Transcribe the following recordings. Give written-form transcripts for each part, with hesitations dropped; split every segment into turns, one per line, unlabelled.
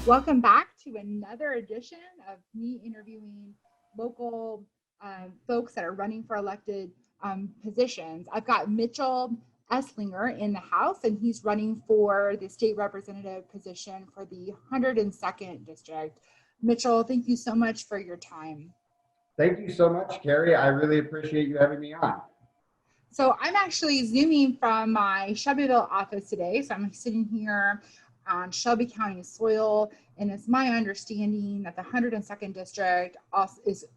Welcome back to another edition of me interviewing local folks that are running for elected positions. I've got Mitchell Esslinger in the House, and he's running for the state representative position for the 102nd District. Mitchell, thank you so much for your time.
Thank you so much, Cari. I really appreciate you having me on.
So I'm actually Zooming from my Shelbyville office today. So I'm sitting here on Shelby County soil, and it's my understanding that the 102nd District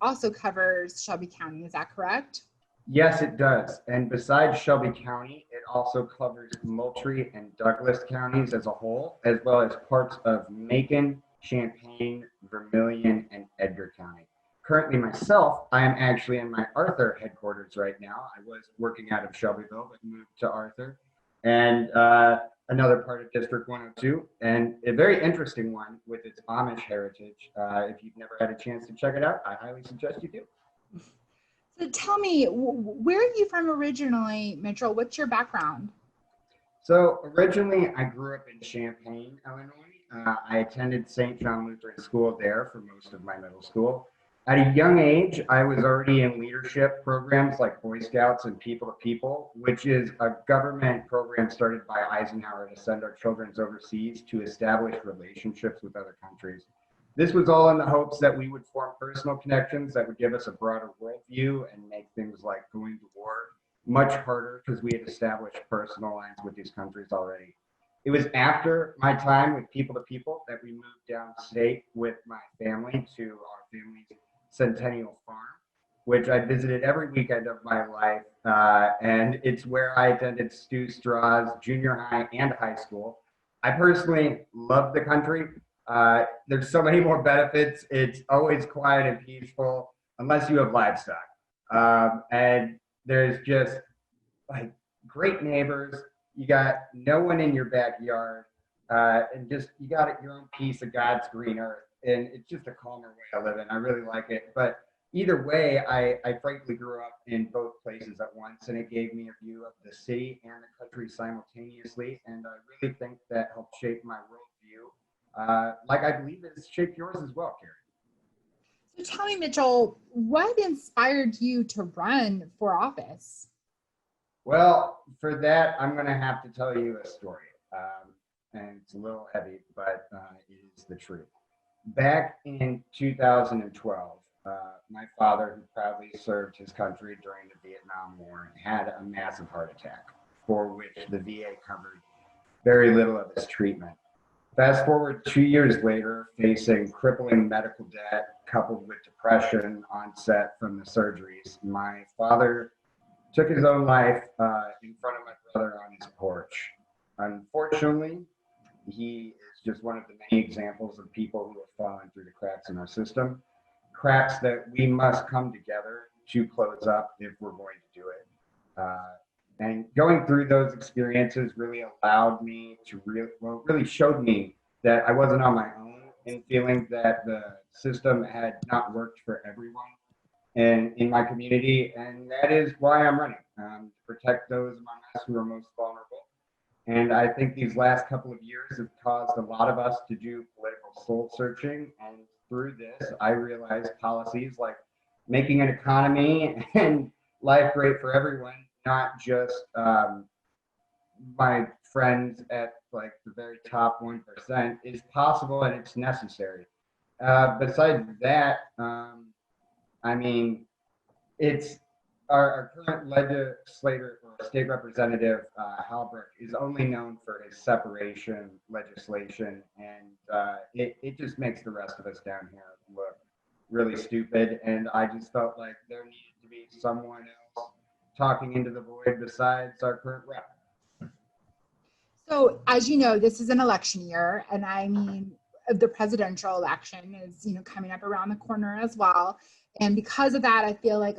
also covers Shelby County. Is that correct?
Yes, it does. And besides Shelby County, it also covers Moultrie and Douglas counties as a whole, as well as parts of Macon, Champaign, Vermilion, and Edgar County. Currently myself, I am actually in my Arthur headquarters right now. I was working out of Shelbyville, but moved to Arthur. And another part of District 102, and a very interesting one with its Amish heritage. If you've never had a chance to check it out, I highly suggest you do.
So tell me, where are you from originally, Mitchell? What's your background?
So originally, I grew up in Champaign, Illinois. I attended St. John Lutheran School there for most of my middle school. At a young age, I was already in leadership programs like Boy Scouts and People to People, which is a government program started by Eisenhower to send our children overseas to establish relationships with other countries. This was all in the hopes that we would form personal connections that would give us a broader worldview and make things like going to war much harder because we had established personal lines with these countries already. It was after my time with People to People that we moved downstate with my family to our family's Centennial Farm, which I visited every weekend of my life. And it's where I attended Stu Straw's junior high and high school. I personally love the country. There's so many more benefits. It's always quiet and peaceful, unless you have livestock. And there's just like great neighbors. You got no one in your backyard. And just you got your own piece of God's green earth. And it's just a calmer way to live in. I really like it. But either way, I frankly grew up in both places at once, and it gave me a view of the city and the country simultaneously. And I really think that helped shape my worldview, like I believe it's shaped yours as well, Cari.
So tell me, Mitchell, what inspired you to run for office?
Well, for that, I'm going to have to tell you a story. And it's a little heavy, but it is the truth. Back in 2012, my father, who proudly served his country during the Vietnam War, had a massive heart attack, for which the VA covered very little of his treatment. Fast forward 2 years later, facing crippling medical debt coupled with depression onset from the surgeries, my father took his own life in front of my brother on his porch. Unfortunately, he is just one of the many examples of people who have fallen through the cracks in our system, cracks that we must come together to close up if we're going to do it. And going through those experiences really allowed me to really showed me that I wasn't on my own in feeling that the system had not worked for everyone in my community. And that is why I'm running, to protect those among us who are most vulnerable. And I think these last couple of years have caused a lot of us to do political soul searching. And through this, I realized policies like making an economy and life great for everyone, not just my friends at like the very top 1%, is possible and it's necessary. Besides that, I mean, it's our current legislator or state representative, Halbrook, is only known for his separation legislation, and it just makes the rest of us down here look really stupid. And I just felt like there needed to be someone else talking into the void besides our current rep.
So, as you know, this is an election year, and I mean, the presidential election is, coming up around the corner as well. And because of that, I feel like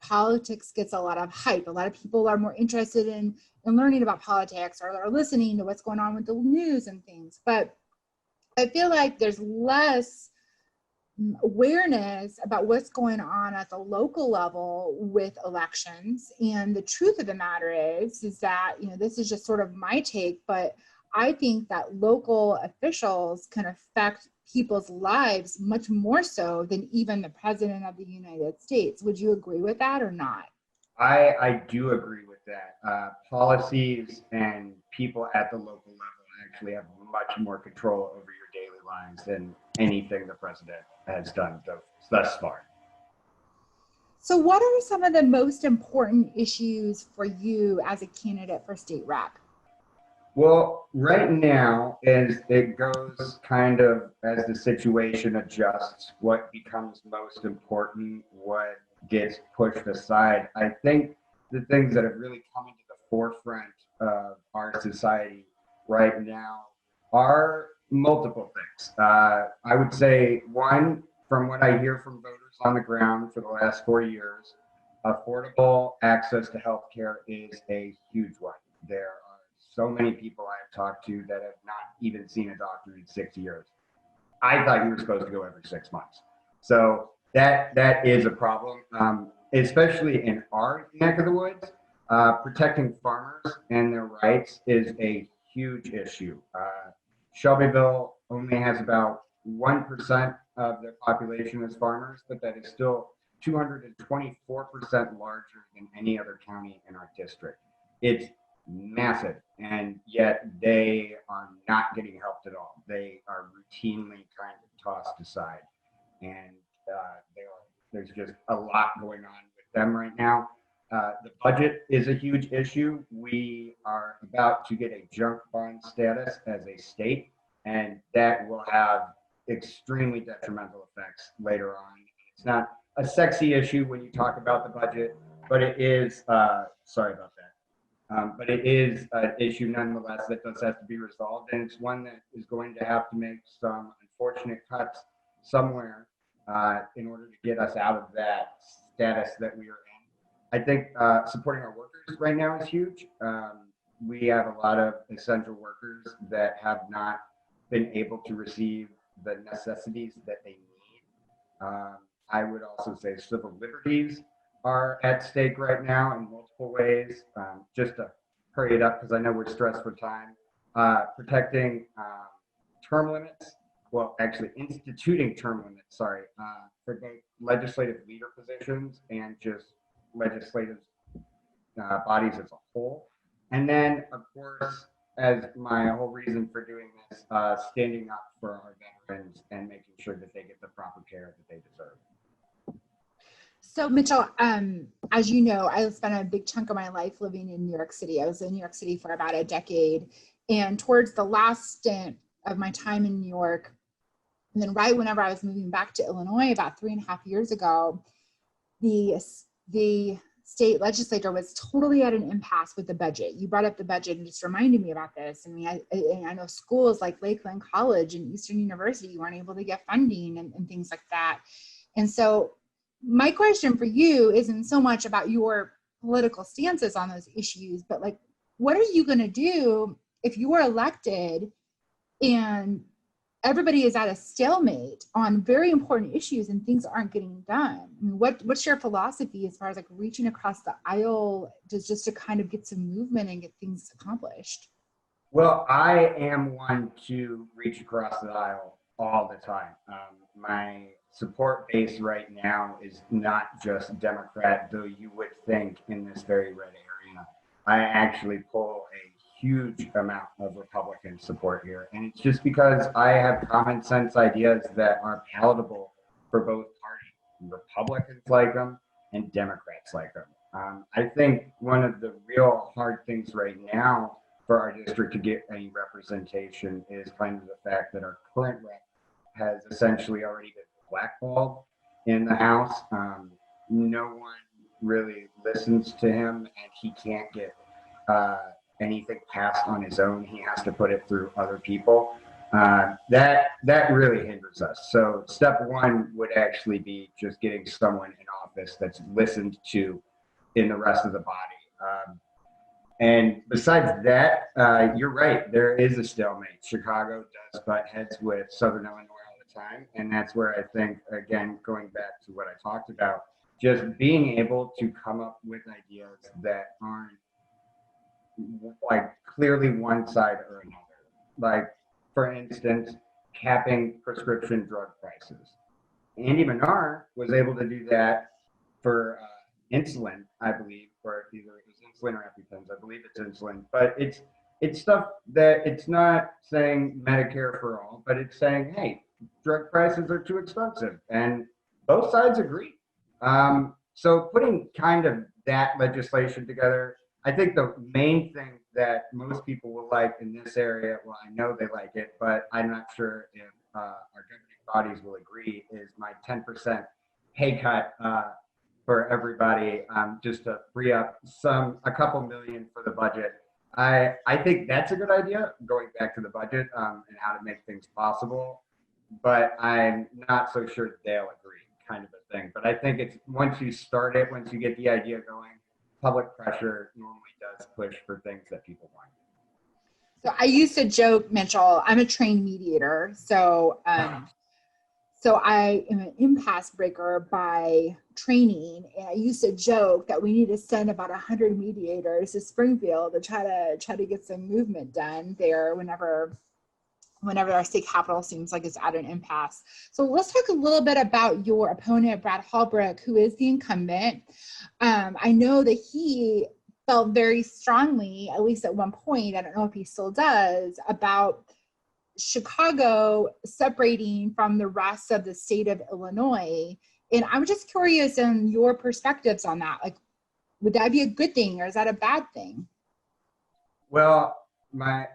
politics gets a lot of hype. A lot of people are more interested in learning about politics or are listening to what's going on with the news and things. But I feel like there's less awareness about what's going on at the local level with elections. And the truth of the matter is that, this is just sort of my take, but I think that local officials can affect people's lives much more so than even the president of the United States. Would you agree with that or not?
I do agree with that. Policies and people at the local level actually have much more control over your daily lives than anything the president has done thus far.
So what are some of the most important issues for you as a candidate for state rep?
Well, right now, as it goes kind of as the situation adjusts, what becomes most important, what gets pushed aside, I think the things that have really come into the forefront of our society right now are multiple things. I would say one, from what I hear from voters on the ground for the last 4 years, affordable access to healthcare is a huge one. There are so many people I have talked to that have not even seen a doctor in 6 years. I thought you were supposed to go every 6 months. So that is a problem, especially in our neck of the woods. Protecting farmers and their rights is a huge issue. Shelbyville only has about 1% of their population as farmers, but that is still 224% larger than any other county in our district. It's massive, and yet they are not getting helped at all. They are routinely kind of tossed aside, and there's just a lot going on with them right now. The budget is a huge issue. We are about to get a junk bond status as a state, and that will have extremely detrimental effects later on. It's not a sexy issue when you talk about the budget, but it is, sorry about that. But it is an issue nonetheless that does have to be resolved, and it's one that is going to have to make some unfortunate cuts somewhere in order to get us out of that status that we are in. I think supporting our workers right now is huge. We have a lot of essential workers that have not been able to receive the necessities that they need. I would also say civil liberties are at stake right now in multiple ways. Just to hurry it up, because I know we're stressed for time, protecting term limits, well, actually instituting term limits, sorry, for both legislative leader positions and just legislative bodies as a whole. And then, of course, as my whole reason for doing this, standing up for our veterans and making sure that they get the proper care that they deserve.
So Mitchell, as you know, I spent a big chunk of my life living in New York City. I was in New York City for about a decade. And towards the last stint of my time in New York, and then right whenever I was moving back to Illinois about 3.5 years ago, the state legislature was totally at an impasse with the budget. You brought up the budget and just reminded me about this. I mean, I know schools like Lakeland College and Eastern University weren't able to get funding and things like that. And so my question for you isn't so much about your political stances on those issues, but like, what are you going to do if you are elected and everybody is at a stalemate on very important issues and things aren't getting done? I mean, what's your philosophy as far as like reaching across the aisle just to kind of get some movement and get things accomplished?
Well, I am one to reach across the aisle all the time. My support base right now is not just Democrat, though you would think in this very red area. I actually pull a huge amount of Republican support here. And it's just because I have common sense ideas that are palatable for both parties. Republicans like them and Democrats like them. I think one of the real hard things right now for our district to get any representation is kind of the fact that our current rep has essentially already been blackballed in the House. No one really listens to him, and he can't get anything passed on his own. He has to put it through other people. That really hinders us. So step one would actually be just getting someone in office that's listened to in the rest of the body. And besides that, you're right. There is a stalemate. Chicago does butt heads with Southern Illinois all the time. And that's where I think, again, going back to what I talked about, just being able to come up with ideas that aren't like clearly one side or another. like, for instance, capping prescription drug prices. Andy Minar was able to do that for insulin, I believe, or either it was insulin or EpiPens. I believe it's insulin, but it's stuff that it's not saying Medicare for all, but it's saying, hey, drug prices are too expensive, and both sides agree. So putting kind of that legislation together, I think the main thing that most people will like in this area, well, I know they like it, but I'm not sure if our governing bodies will agree, is my 10% pay cut for everybody, just to free up a couple million for the budget. I think that's a good idea, going back to the budget and how to make things possible, but I'm not so sure they'll agree, kind of a thing. But I think it's once you start it, once you get the idea going, public pressure normally does push for things that people want.
So I used to joke, Mitchell, I'm a trained mediator. So I am an impasse breaker by training, and I used to joke that we need to send about 100 mediators to Springfield to try to get some movement done there whenever our state capital seems like it's at an impasse. So let's talk a little bit about your opponent, Brad Hallbrook, who is the incumbent. I know that he felt very strongly, at least at one point, I don't know if he still does, about Chicago separating from the rest of the state of Illinois. And I'm just curious in your perspectives on that. Like, would that be a good thing or is that a bad thing?
Well, my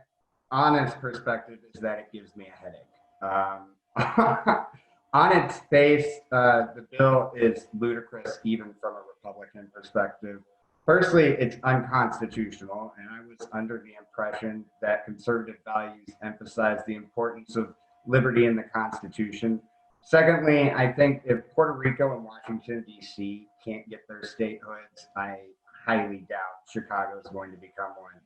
honest perspective is that it gives me a headache. On its face, the bill is ludicrous, even from a Republican perspective. Firstly, it's unconstitutional, and I was under the impression that conservative values emphasize the importance of liberty in the Constitution. Secondly, I think if Puerto Rico and Washington, D.C. can't get their statehoods, I highly doubt Chicago is going to become one.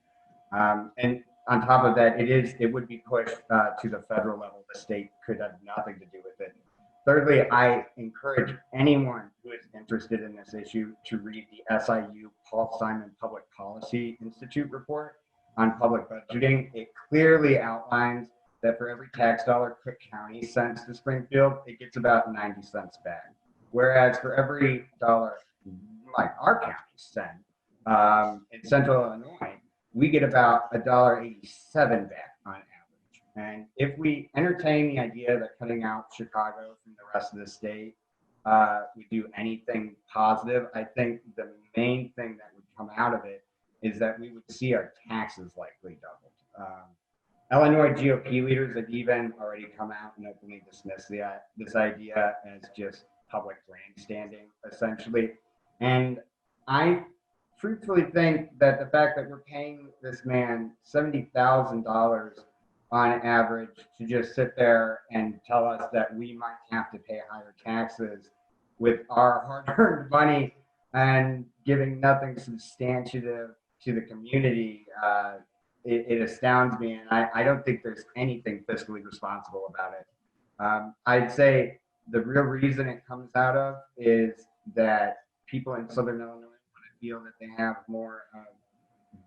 And on top of that, it would be pushed to the federal level. The state could have nothing to do with it. Thirdly, I encourage anyone who is interested in this issue to read the SIU Paul Simon Public Policy Institute report on public budgeting. It clearly outlines that for every tax dollar Cook County sends to Springfield, it gets about 90 cents back. Whereas for every dollar like our county send in central Illinois, we get about $1.87 back on average. And if we entertain the idea that cutting out Chicago from the rest of the state would do anything positive, I think the main thing that would come out of it is that we would see our taxes likely doubled. Illinois GOP leaders have even already come out and openly dismissed this idea as just public grandstanding, essentially. And I truthfully think that the fact that we're paying this man $70,000 on average to just sit there and tell us that we might have to pay higher taxes with our hard-earned money and giving nothing substantive to the community, it astounds me, and I don't think there's anything fiscally responsible about it. I'd say the real reason it comes out of is that people in Southern Illinois want to feel that they have more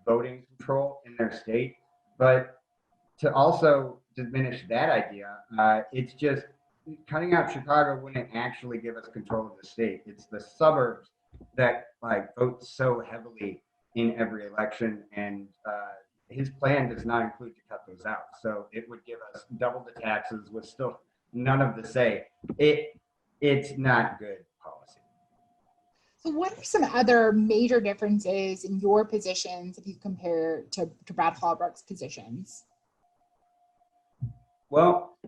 voting control in their state, but to also diminish that idea, it's just cutting out Chicago wouldn't actually give us control of the state. It's the suburbs that vote so heavily in every election, and his plan does not include to cut those out. So it would give us double the taxes with still none of the say. It's not good policy.
So what are some other major differences in your positions if you compare to Brad Hallbrook's positions?
Well,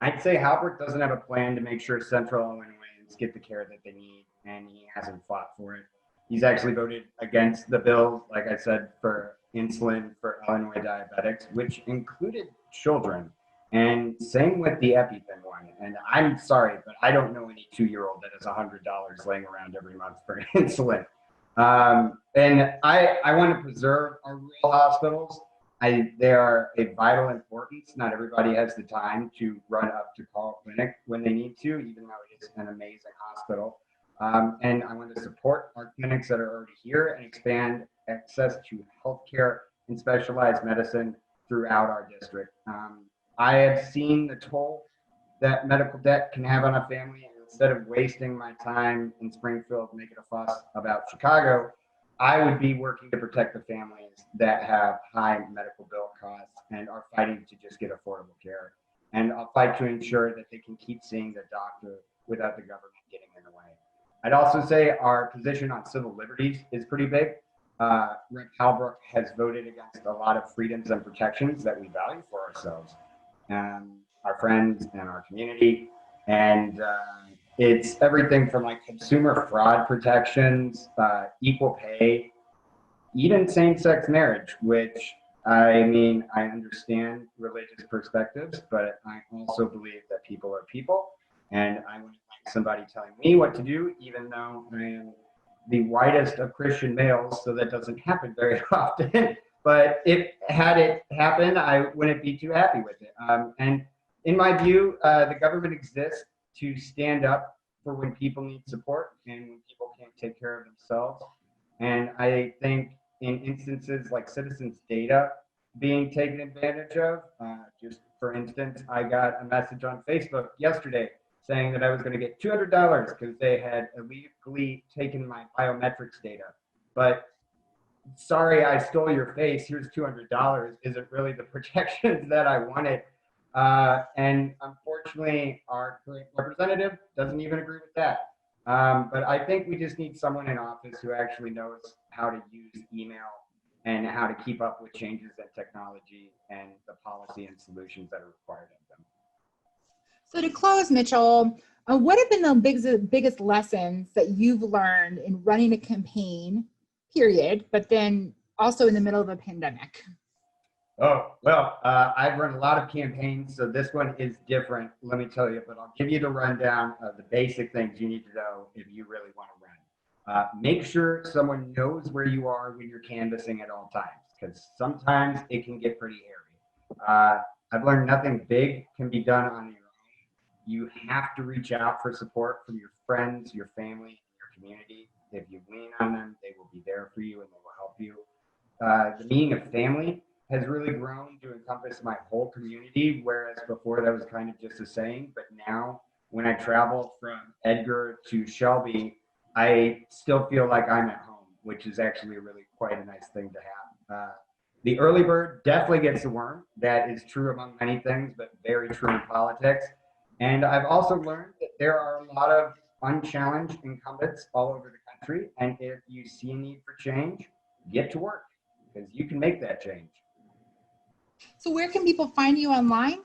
I'd say Halbert doesn't have a plan to make sure Central Illinoisans get the care that they need, and he hasn't fought for it. He's actually voted against the bill, like I said, for insulin for Illinois diabetics, which included children. And same with the EpiPen one. And I'm sorry, but I don't know any 2-year-old that has $100 laying around every month for insulin. And I want to preserve our rural hospitals. They are a vital importance. Not everybody has the time to run up to Carl Clinic when they need to, even though it is an amazing hospital. And I want to support our clinics that are already here and expand access to healthcare and specialized medicine throughout our district. I have seen the toll that medical debt can have on a family, and instead of wasting my time in Springfield making a fuss about Chicago, I would be working to protect the families that have high medical bill costs and are fighting to just get affordable care. And I'll fight to ensure that they can keep seeing the doctor without the government getting in the way. I'd also say our position on civil liberties is pretty big. Rick Halbrook has voted against a lot of freedoms and protections that we value for ourselves, our friends, and our community. And it's everything from like consumer fraud protections, equal pay, even same-sex marriage, which I mean, I understand religious perspectives, but I also believe that people are people, and I wouldn't like somebody telling me what to do, even though I am the whitest of Christian males, so that doesn't happen very often. But if had it happened, I wouldn't be too happy with it. And in my view, the government exists to stand up for when people need support and when people can't take care of themselves. And I think in instances like citizens' data being taken advantage of, just for instance, I got a message on Facebook yesterday saying that I was going to get $200 because they had illegally taken my biometrics data. But sorry, I stole your face. Here's $200. Isn't really the protections that I wanted. And unfortunately, our current representative doesn't even agree with that. But I think we just need someone in office who actually knows how to use email and how to keep up with changes in technology and the policy and solutions that are required of them.
So to close, Mitchell, what have been the biggest lessons that you've learned in running a campaign, period, but then also in the middle of a pandemic?
Oh, well, I've run a lot of campaigns, so this one is different, let me tell you, but I'll give you the rundown of the basic things you need to know if you really want to run. Make sure someone knows where you are when you're canvassing at all times, because sometimes it can get pretty hairy. I've learned nothing big can be done on your own. You have to reach out for support from your friends, your family, your community. If you lean on them, they will be there for you and they will help you. The meaning of family has really grown to encompass my whole community, whereas before that was kind of just a saying. But now when I travel from Edgar to Shelby, I still feel like I'm at home, which is actually really quite a nice thing to have. The early bird definitely gets the worm. That is true among many things, but very true in politics. And I've also learned that there are a lot of unchallenged incumbents all over the country. And if you see a need for change, get to work, because you can make that change.
So where can people find you online?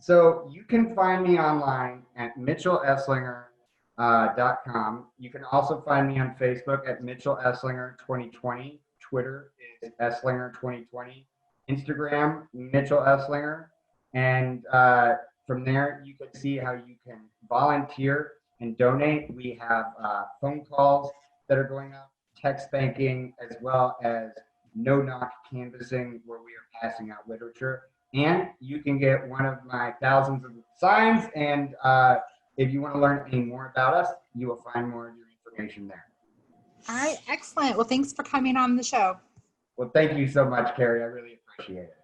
So you can find me online at mitchellesslinger.com. You can also find me on Facebook at Mitchell Esslinger 2020. Twitter is Esslinger 2020. Instagram, Mitchell Esslinger. And from there, you can see how you can volunteer and donate. We have phone calls that are going up, text banking, as well as no-knock canvassing, where we are passing out literature. And you can get one of my thousands of signs. And if you want to learn any more about us, you will find more of your information there.
All right, excellent. Well, thanks for coming on the show.
Well, thank you so much, Cari. I really appreciate it.